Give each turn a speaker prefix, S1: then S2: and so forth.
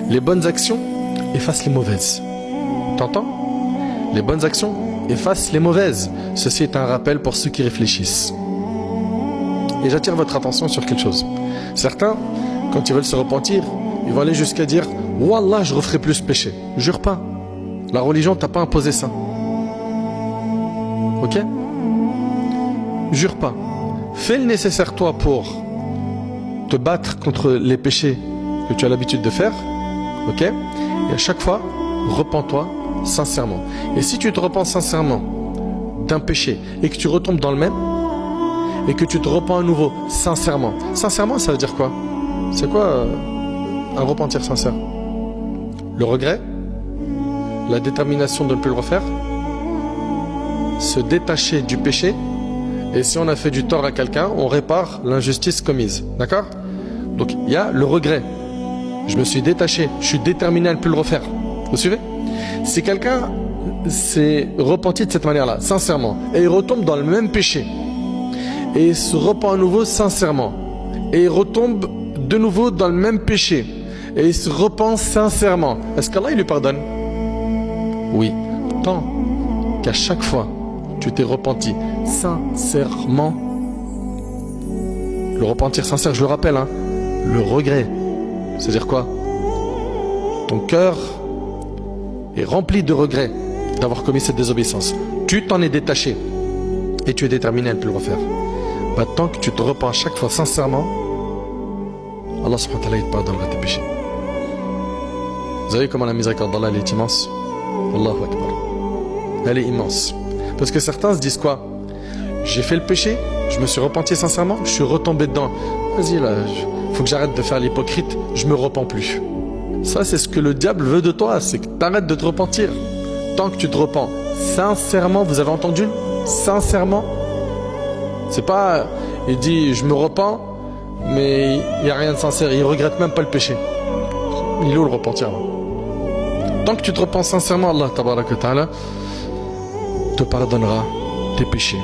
S1: Les bonnes actions effacent les mauvaises. T'entends? Les bonnes actions effacent les mauvaises. Ceci est un rappel pour ceux qui réfléchissent. Et j'attire votre attention sur quelque chose. Certains, quand ils veulent se repentir, ils vont aller jusqu'à dire « Wallah, je referai plus ce péché ». Jure pas. La religion t'a pas imposé ça. Ok? Jure pas. Fais le nécessaire toi pour te battre contre les péchés que tu as l'habitude de faire. Ok? Et à chaque fois, repens-toi sincèrement. Et si tu te repens sincèrement d'un péché et que tu retombes dans le même, et que tu te repens à nouveau sincèrement. Sincèrement, ça veut dire quoi? C'est quoi un repentir sincère? Le regret, la détermination de ne plus le refaire, se détacher du péché, et si on a fait du tort à quelqu'un, on répare l'injustice commise. D'accord? Donc il y a le regret. Je me suis détaché, je suis déterminé à ne plus le refaire. Vous suivez? Si quelqu'un s'est repenti de cette manière-là, sincèrement, et il retombe dans le même péché, et il se repent à nouveau sincèrement, et il retombe de nouveau dans le même péché, et il se repent sincèrement, est-ce qu'Allah il lui pardonne? Oui, tant qu'à chaque fois tu t'es repenti sincèrement. Le repentir sincère, je le rappelle, hein, le regret, c'est-à-dire quoi? Ton cœur est rempli de regrets d'avoir commis cette désobéissance. Tu t'en es détaché et tu es déterminé à ne plus le refaire. Bah, tant que tu te repens chaque fois sincèrement, Allah subhanahu wa ta'ala te pardonnera tes péchés. Vous savez comment la miséricorde d'Allah elle est immense? Allahu Akbar. Elle est immense. Parce que certains se disent quoi? J'ai fait le péché, je me suis repenti sincèrement, je suis retombé dedans. Vas-y là, faut que j'arrête de faire l'hypocrite, je me repens plus. Ça c'est ce que le diable veut de toi, c'est que tu arrêtes de te repentir. Tant que tu te repens sincèrement, vous avez entendu? Sincèrement. C'est pas, il dit je me repens, mais il n'y a rien de sincère, il regrette même pas le péché. Il est où le repentir là? Tant que tu te repens sincèrement, Allah tabaraka wa ta'ala te pardonnera tes péchés.